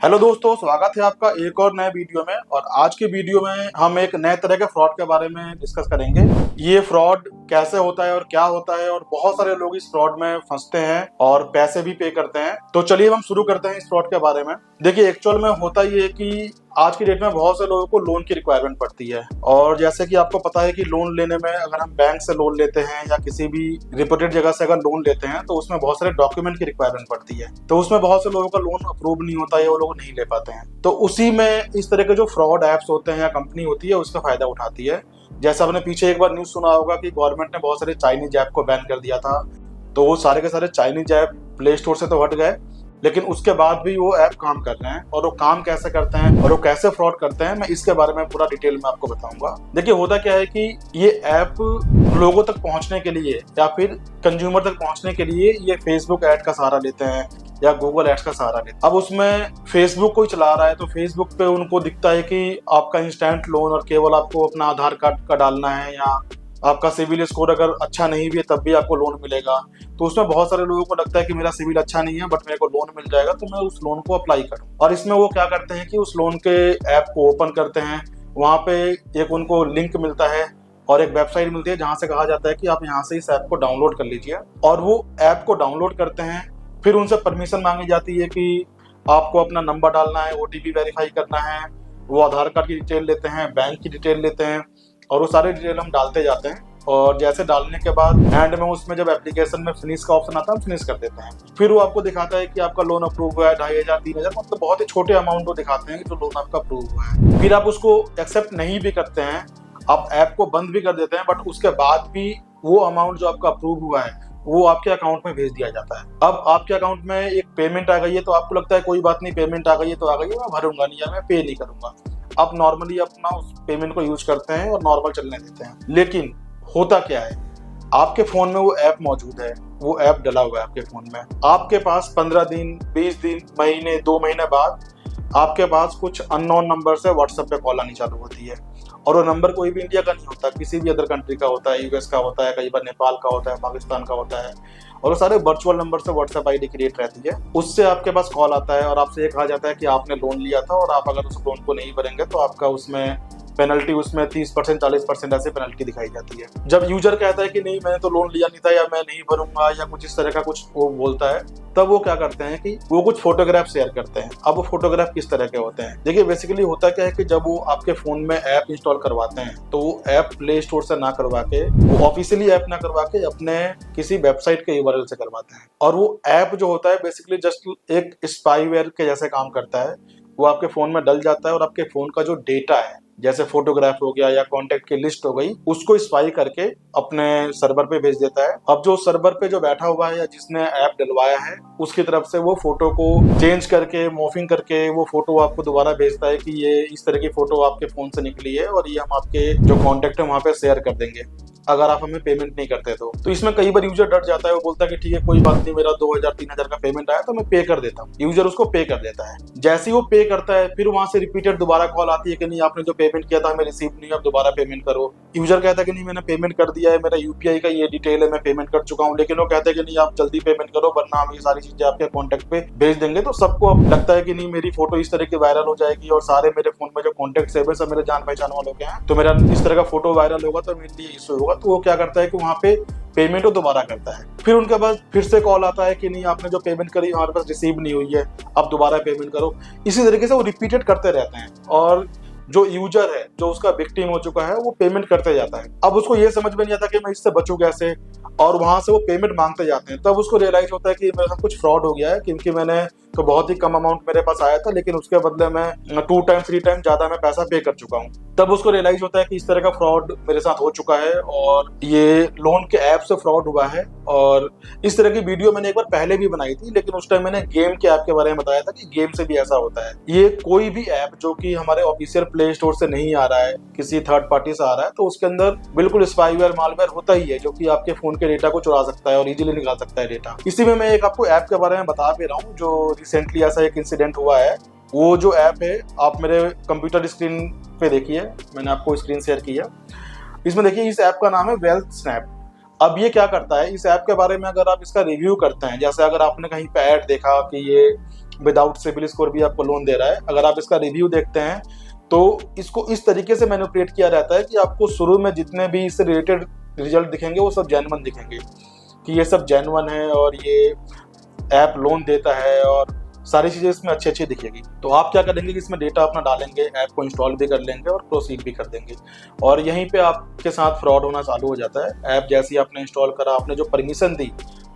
Hello दोस्तों, स्वागत है आपका एक और नए वीडियो में। और आज की वीडियो में हम एक नए तरह के फ्रॉड के बारे में डिस्कस करेंगे। ये फ्रॉड कैसे होता है और क्या होता है, और बहुत सारे लोग इस फ्रॉड में फंसते हैं और पैसे भी पे करते हैं। तो चलिए हम शुरू करते हैं इस फ्रॉड के बारे में। देखिए, एक्चुअल में होता ये है कि आज की डेट में बहुत से लोगों को लोन की रिक्वायरमेंट पड़ती है। और जैसे कि आपको पता है कि लोन लेने में अगर हम बैंक से लोन लेते हैं या किसी भी रिपोर्टेड जगह से अगर लोन लेते हैं तो उसमें बहुत सारे डॉक्यूमेंट की रिक्वायरमेंट पड़ती है। तो उसमें बहुत से लोगों का लोन अप्रूव नहीं होता है, वो लोग नहीं ले पाते हैं। तो उसी में इस तरह के जो फ्रॉड एप्स होते हैं या कंपनी होती है उसका फायदा उठाती है। जैसे आपने पीछे एक बार न्यूज सुना होगा कि गवर्नमेंट ने बहुत सारे चाइनीज ऐप को बैन कर दिया था। तो वो सारे के सारे चाइनीज ऐप प्ले स्टोर से तो हट गए, लेकिन उसके बाद भी वो ऐप काम कर रहे हैं। और वो काम कैसे करते हैं और वो कैसे फ्रॉड करते हैं, मैं इसके बारे में पूरा डिटेल में आपको बताऊंगा। देखिए, होता क्या है कि ये ऐप लोगों तक पहुंचने के लिए या फिर कंज्यूमर तक पहुंचने के लिए ये फेसबुक ऐड का सहारा लेते हैं या गूगल एड्स का सहारा लेते हैं। अब उसमें फेसबुक कोई चला रहा है तो फेसबुक पे उनको दिखता है कि आपका इंस्टेंट लोन, और केवल आपको अपना आधार कार्ड का डालना है या आपका सिविल स्कोर अगर अच्छा नहीं भी है तब भी आपको लोन मिलेगा। तो उसमें बहुत सारे लोगों को लगता है कि मेरा सिविल अच्छा नहीं है बट मेरे को लोन मिल जाएगा, तो मैं उस लोन को अप्लाई करूं। और इसमें वो क्या करते हैं कि उस लोन के ऐप को ओपन करते हैं। वहाँ पे एक उनको लिंक मिलता है और एक वेबसाइट मिलती है जहाँ से कहा जाता है कि आप यहाँ से इस ऐप को डाउनलोड कर लीजिए। और वो ऐप को डाउनलोड करते हैं, फिर उनसे परमिशन मांगी जाती है कि आपको अपना नंबर डालना है, OTP वेरीफाई करना है। वो आधार कार्ड की डिटेल लेते हैं, बैंक की डिटेल लेते हैं, और वो सारे डिटेल हम डालते जाते हैं। और जैसे डालने के बाद एंड में उसमें जब एप्लीकेशन में फिनिश का ऑप्शन आता है, हम फिनिश कर देते हैं। फिर वो आपको दिखाता है कि आपका लोन अप्रूव हुआ है 2500 3000, मतलब बहुत ही छोटे अमाउंट को दिखाते हैं कि जो लोन आपका अप्रूव हुआ है। फिर आप उसको एक्सेप्ट नहीं भी करते हैं, आप ऐप को बंद भी कर देते हैं, बट उसके बाद भी वो अमाउंट जो आपका अप्रूव हुआ है वो आपके अकाउंट में भेज दिया जाता है। अब आपके अकाउंट में एक पेमेंट आ गई है तो आपको लगता है कोई बात नहीं, पेमेंट आ गई है तो आ गई है, मैं भरूंगा नहीं या मैं पे नहीं करूंगा। आप नॉर्मली अपना उस पेमेंट को यूज करते हैं और नॉर्मल चलने देते हैं। लेकिन होता क्या है, आपके फोन में वो ऐप मौजूद है, वो ऐप डला हुआ है आपके फोन में। आपके पास 15 दिन 20 दिन महीने 2 महीने बाद आपके पास कुछ अननोन नंबर से व्हाट्सएप पे कॉल आनी चालू होती है। और वो नंबर कोई भी इंडिया का नहीं होता, किसी भी अदर कंट्री का होता है, US का होता है, कई बार नेपाल का होता है, पाकिस्तान का होता है। और वो सारे वर्चुअल नंबर से व्हाट्सएप ID क्रिएट रहती है। उससे आपके पास कॉल आता है और आपसे ये कहा जाता है कि आपने लोन लिया था और आप अगर उस लोन को नहीं भरेंगे तो आपका उसमें पेनल्टी, उसमें 30% 40% ऐसे पेनल्टी दिखाई जाती है। जब यूजर कहता है कि नहीं मैंने तो लोन लिया नहीं था या मैं नहीं भरूंगा या कुछ इस तरह का कुछ वो बोलता है, तब वो क्या करते हैं कि वो कुछ फोटोग्राफ शेयर करते हैं। अब वो फोटोग्राफ किस तरह के होते हैं, देखिए बेसिकली होता क्या है कि जब वो आपके फोन में ऐप इंस्टॉल करवाते हैं तो वो ऐप प्ले स्टोर से ना करवा के, वो ऑफिशियली ऐप ना करवा के अपने किसी वेबसाइट के URL से करवाते हैं। और वो ऐप जो होता है बेसिकली जस्ट एक स्पाईवेयर के जैसे काम करता है। वो आपके फोन में डल जाता है और आपके फोन का जो डेटा है, जैसे फोटोग्राफ हो गया या कॉन्टेक्ट की लिस्ट हो गई, उसको स्पाई करके अपने सर्वर पे भेज देता है। अब जो सर्वर पे जो बैठा हुआ है या जिसने ऐप डलवाया है उसकी तरफ से वो फोटो को चेंज करके, मॉर्फिंग करके वो फोटो आपको दोबारा भेजता है कि ये इस तरह की फोटो आपके फोन से निकली है और ये हम आपके जो कॉन्टेक्ट है वहाँ पे शेयर कर देंगे अगर आप हमें पेमेंट नहीं करते तो इसमें कई बार यूजर डर जाता है। वो बोलता है कि ठीक है कोई बात नहीं, मेरा 2000 3000 का पेमेंट आया तो मैं पे कर देता हूँ। यूजर उसको पे कर देता है। जैसे ही वो पे करता है फिर वहां से रिपीटेड दोबारा कॉल आती है कि नहीं आपने जो पेमेंट किया था हमें रिसीव नहीं, आप दोबारा पेमेंट करो। यूजर कहता है कि नहीं मैंने पेमेंट कर दिया है, मेरा UPI का ये डिटेल है, मैं पेमेंट कर चुका हूँ। लेकिन वो कहते हैं कि नहीं आप जल्दी पेमेंट करो वरना हम ये सारी चीजें आपके कॉन्टेक्ट पे भेज देंगे। तो सबको अब लगता है कि नहीं मेरी फोटो इस तरह की वायरल हो जाएगी और सारे मेरे फोन में जो कॉन्टेक्ट सेव है सब मेरे जान पहचान वालों के हैं, तो मेरा इस तरह का फोटो वायरल होगा तो मेरे लिए इश्यू होगा। तो वो क्या करता है कि वहाँ पे पेमेंट वो दोबारा करता है। फिर उनके बाद फिर से कॉल आता है कि नहीं आपने जो पेमेंट करी हमारे पास रिसीव नहीं हुई है, अब दोबारा पेमेंट करो। इसी तरीके से वो रिपीटेड करते रहते हैं और जो यूजर है जो उसका विक्टिम हो चुका है वो पेमेंट करते जाता है। अब उसको ये समझ में नहीं आता कि मैं इससे बचूं कैसे, और वहां से वो पेमेंट मांगते जाते हैं। तब उसको रियलाइज होता है कि मेरे साथ कुछ फ्रॉड हो गया है, क्योंकि मैंने तो बहुत ही कम अमाउंट मेरे पास आया था लेकिन उसके बदले मैं 2 टाइम 3 टाइम ज्यादा मैं पैसा पे कर चुका हूँ। तब उसको रियलाइज होता है कि इस तरह का फ्रॉड मेरे साथ हो चुका है और ये लोन के ऐप से फ्रॉड हुआ है। और इस तरह की वीडियो मैंने एक बार पहले भी बनाई थी, लेकिन उस टाइम मैंने गेम के ऐप के बारे में बताया था कि गेम से भी ऐसा होता है। ये कोई भी ऐप जो कि हमारे ऑफिशियल प्ले स्टोर से नहीं आ रहा है, किसी थर्ड पार्टी से आ रहा है, तो उसके अंदर बिल्कुल स्पाईवेयर मालवेयर होता ही है जो कि आपके फोन के डेटा को चुरा सकता है और इजीली निकाल सकता है डेटा। इसी में मैं एक आपको ऐप के बारे में बता भी रहा हूँ जो रिसेंटली ऐसा एक इंसिडेंट हुआ है। वो जो ऐप है आप मेरे कंप्यूटर स्क्रीन पे देखिए, मैंने आपको स्क्रीन शेयर किया। इसमें देखिए इस ऐप का नाम है वेल्थ स्नैप। अब ये क्या करता है, इस ऐप के बारे में अगर आप इसका रिव्यू करते हैं, जैसे अगर आपने कहीं पे ऐड देखा कि ये विदाउट सिबिल स्कोर भी आपको लोन दे रहा है। अगर आप इसका रिव्यू देखते हैं तो इसको इस तरीके से मैनिपुलेट किया रहता है कि आपको शुरू में जितने भी इससे रिलेटेड रिजल्ट दिखेंगे वो सब जेन्युइन दिखेंगे, कि ये सब जेन्युइन है और ये ऐप लोन देता है और सारी चीज़ें इसमें अच्छी अच्छी दिखेगी। तो आप क्या करेंगे कि इसमें डेटा अपना डालेंगे, ऐप को इंस्टॉल भी कर लेंगे और प्रोसीड भी कर देंगे, और यहीं पे आपके साथ फ्रॉड होना चालू हो जाता है। ऐप जैसे ही आपने इंस्टॉल करा, आपने जो परमिशन दी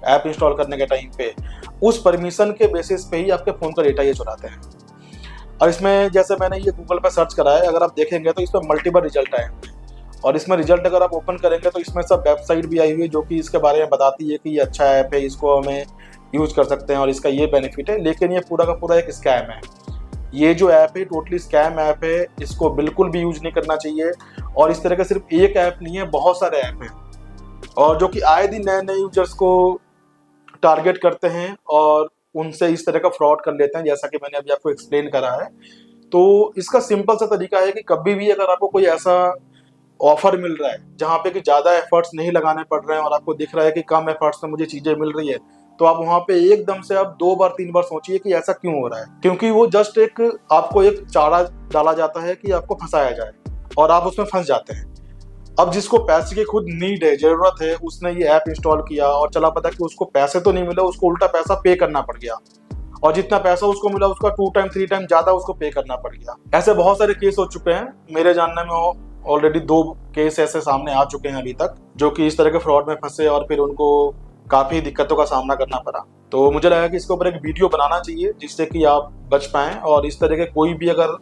ऐप इंस्टॉल करने के टाइम पे, उस परमिशन के बेसिस पे ही आपके फ़ोन का डेटा ये चुराते हैं। और इसमें जैसे मैंने ये गूगल पर सर्च करा है, अगर आप देखेंगे तो इसमें मल्टीपल रिजल्ट आए हैं, और इसमें रिजल्ट अगर आप ओपन करेंगे तो इसमें सब वेबसाइट भी आई हुई है जो कि इसके बारे में बताती है कि ये अच्छा ऐप है, इसको हमें यूज़ कर सकते हैं और इसका ये बेनिफिट है। लेकिन ये पूरा का पूरा एक स्कैम है। ये जो ऐप है टोटली स्कैम ऐप है, इसको बिल्कुल भी यूज नहीं करना चाहिए। और इस तरह का सिर्फ एक ऐप नहीं है, बहुत सारे ऐप हैं, और जो कि आए दिन नए नए यूजर्स को टारगेट करते हैं और उनसे इस तरह का फ्रॉड कर लेते हैं, जैसा कि मैंने अभी आपको एक्सप्लेन करा है। तो इसका सिंपल सा तरीका है कि कभी भी अगर आपको कोई ऐसा ऑफर मिल रहा है जहाँ पे कि ज़्यादा एफर्ट्स नहीं लगाने पड़ रहे हैं और आपको दिख रहा है कि कम एफर्ट्स में मुझे चीज़ें मिल रही है, तो आप वहाँ पे एकदम से आप 2 बार 3 बार सोचिए कि ऐसा क्यों हो रहा है। क्योंकि वो जस्ट एक आपको एक चारा डाला जाता है कि आपको फंसाया जाए, और आप उसमें फंस जाते हैं। अब जिसको पैसे की खुद नीड है, जरूरत है, उसने ये ऐप इंस्टॉल किया और चला पता कि उसको पैसे तो नहीं मिले, उसको उल्टा पैसा पे करना पड़ गया, और जितना पैसा उसको मिला उसका 2 टाइम 3 टाइम ज्यादा उसको पे करना पड़ गया। ऐसे बहुत सारे केस हो चुके हैं, मेरे जानने में ऑलरेडी 2 केस ऐसे सामने आ चुके हैं अभी तक, जो कि इस तरह के फ्रॉड में फंसे और फिर उनको काफी दिक्कतों का सामना करना पड़ा। तो मुझे लगा कि इसके ऊपर एक वीडियो बनाना चाहिए जिससे कि आप बच पाएं, और इस तरह के कोई भी अगर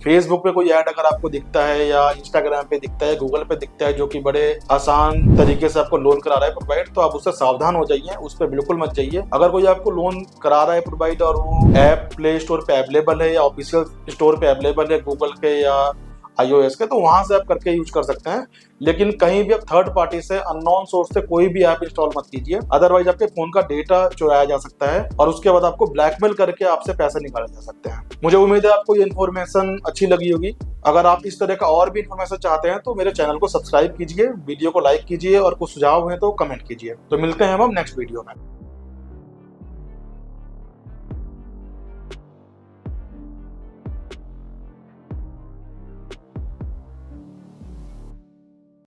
फेसबुक पे कोई ऐड अगर आपको दिखता है या इंस्टाग्राम पे दिखता है, गूगल पे दिखता है, जो कि बड़े आसान तरीके से आपको लोन करा रहा है प्रोवाइड, तो आप उससे सावधान हो जाइए, उस पर बिल्कुल मत जाइए। अगर कोई आपको लोन करा रहा है प्रोवाइड और वो ऐप प्ले स्टोर पे अवेलेबल है या ऑफिशियल स्टोर पे अवेलेबल है गूगल के या iOS के, तो वहां से आप करके यूज कर सकते हैं। लेकिन कहीं भी आप थर्ड पार्टी से, अननोन सोर्स से कोई भी ऐप इंस्टॉल मत कीजिए, अदरवाइज आपके फोन का डेटा चुराया जा सकता है और उसके बाद आपको ब्लैकमेल करके आपसे पैसे निकाले जा सकते हैं। मुझे उम्मीद है आपको ये इन्फॉर्मेशन अच्छी लगी होगी। अगर आप इस तरह का और भी इन्फॉर्मेशन चाहते हैं तो मेरे चैनल को सब्सक्राइब कीजिए, वीडियो को लाइक कीजिए, और कुछ सुझाव हैं तो कमेंट कीजिए। तो मिलते हैं हम नेक्स्ट वीडियो में।